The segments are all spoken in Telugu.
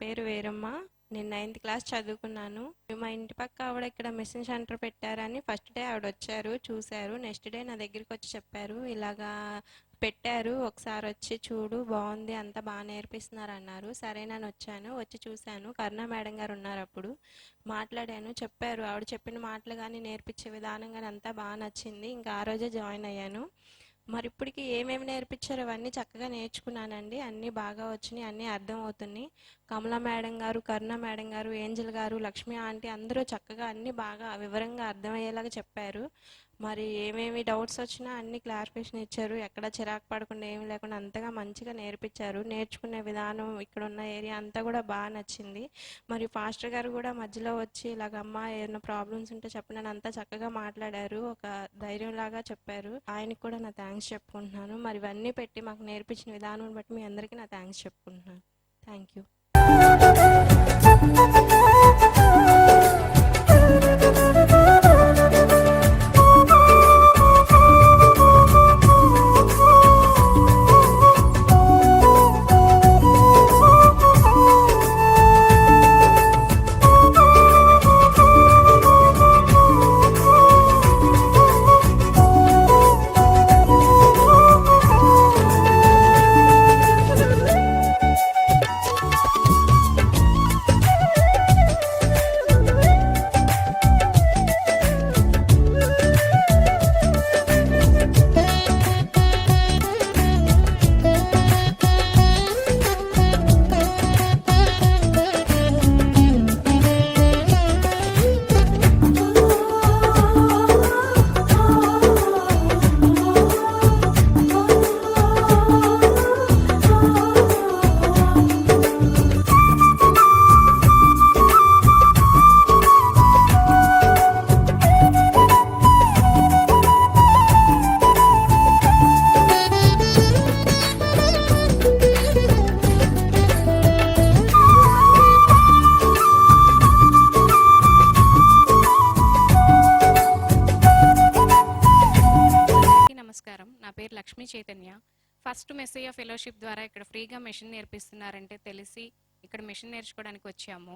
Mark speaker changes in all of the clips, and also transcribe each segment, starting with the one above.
Speaker 1: పేరు వీరమ్మ. నేను 9th క్లాస్ చదువుకున్నాను. మా ఇంటి పక్క ఆవిడ ఇక్కడ మిషన్ సెంటర్ పెట్టారని ఫస్ట్ డే ఆవిడ వచ్చారు, చూశారు. నెక్స్ట్ డే నా దగ్గరికి వచ్చి చెప్పారు, ఇలాగా పెట్టారు, ఒకసారి వచ్చి చూడు, బాగుంది, అంతా బాగా నేర్పిస్తున్నారు అన్నారు. సరేనని వచ్చాను. వచ్చి చూశాను. కరుణ మేడం గారు ఉన్నారు. అప్పుడు మాట్లాడాను, చెప్పారు. ఆవిడ చెప్పిన మాటలు కానీ నేర్పించే విధానం కానీ అంతా బాగా నచ్చింది. ఇంకా ఆ రోజే జాయిన్ అయ్యాను. మరి ఇప్పటికి ఏమేమి నేర్పించారో అవన్నీ చక్కగా నేర్చుకున్నానండి. అన్నీ బాగా వచ్చినాయి, అన్నీ అర్థం అవుతున్నాయి. కమలా మేడం గారు, కరుణ మేడం గారు, ఏంజల్ గారు, లక్ష్మి ఆంటీ అందరూ చక్కగా అన్నీ బాగా వివరంగా అర్థమయ్యేలాగా చెప్పారు. మరి ఏమేమి డౌట్స్ వచ్చినా అన్ని క్లారిఫికేషన్ ఇచ్చారు. ఎక్కడ చిరాకు పడకుండా ఏమి లేకుండా అంతగా మంచిగా నేర్పించారు. నేర్చుకునే విధానం ఇక్కడ ఉన్న ఏరియా అంతా కూడా బాగా నచ్చింది. మరి ఫాస్టర్ గారు కూడా మధ్యలో వచ్చి ఇలాగ అమ్మ ఏమైనా ప్రాబ్లమ్స్ ఉంటే చెప్పిన అంతా చక్కగా మాట్లాడారు, ఒక ధైర్యం లాగా చెప్పారు. ఆయనకు కూడా నా థ్యాంక్స్ చెప్పుకుంటున్నాను. మరి ఇవన్నీ పెట్టి మాకు నేర్పించిన విధానం బట్టి మీ అందరికీ నా థ్యాంక్స్ చెప్పుకుంటున్నాను. Thank you.
Speaker 2: నమస్కారం, నా పేరు లక్ష్మీ చైతన్య. ఫస్ట్ మెస్సయ్య ఫెలోషిప్ ద్వారా ఇక్కడ ఫ్రీగా మెషిన్ నేర్పిస్తున్నారంటే తెలిసి ఇక్కడ మెషిన్ నేర్చుకోవడానికి వచ్చాము.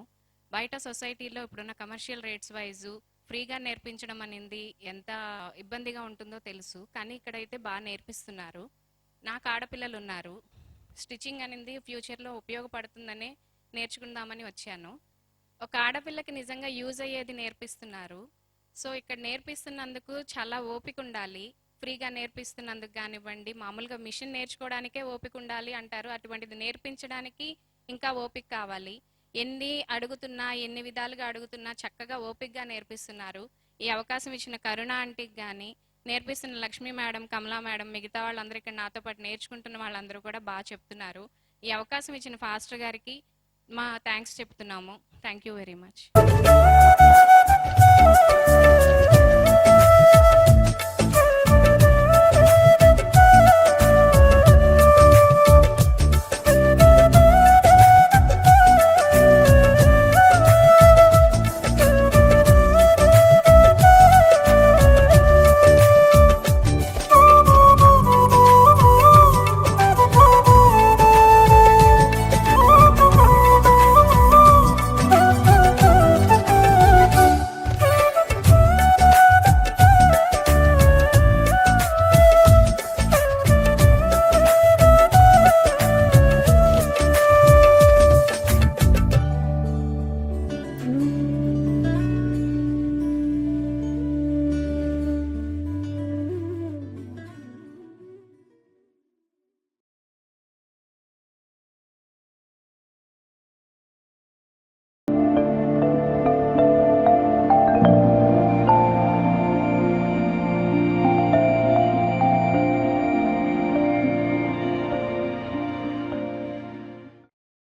Speaker 2: బయట సొసైటీలో ఇప్పుడున్న కమర్షియల్ రేట్స్ వైజు ఫ్రీగా నేర్పించడం అనేది ఎంత ఇబ్బందిగా ఉంటుందో తెలుసు, కానీ ఇక్కడైతే బాగా నేర్పిస్తున్నారు. నాకు ఆడపిల్లలు ఉన్నారు. స్టిచ్చింగ్ అనేది ఫ్యూచర్లో ఉపయోగపడుతుందనే నేర్చుకుందామని వచ్చాను. ఒక ఆడపిల్లకి నిజంగా యూజ్ అయ్యేది నేర్పిస్తున్నారు. సో ఇక్కడ నేర్పిస్తున్నందుకు చాలా ఓపిక ఉండాలి. ఫ్రీగా నేర్పిస్తున్నందుకు కానివ్వండి, మామూలుగా మిషన్ నేర్చుకోవడానికే ఓపిక ఉండాలి అంటారు, అటువంటిది నేర్పించడానికి ఇంకా ఓపిక కావాలి. ఎన్ని అడుగుతున్నా, ఎన్ని విధాలుగా అడుగుతున్నా చక్కగా ఓపికగా నేర్పిస్తున్నారు. ఈ అవకాశం ఇచ్చిన కరుణ ఆంటీకి కానీ, నేర్పిస్తున్న లక్ష్మీ మేడం, కమలా మేడం, మిగతా వాళ్ళందరూ ఇక్కడ నాతో పాటు నేర్చుకుంటున్న వాళ్ళందరూ కూడా బాగా చెప్తున్నారు. ఈ అవకాశం ఇచ్చిన ఫాస్టర్ గారికి మా థ్యాంక్స్ చెప్తున్నాము. Thank you very much.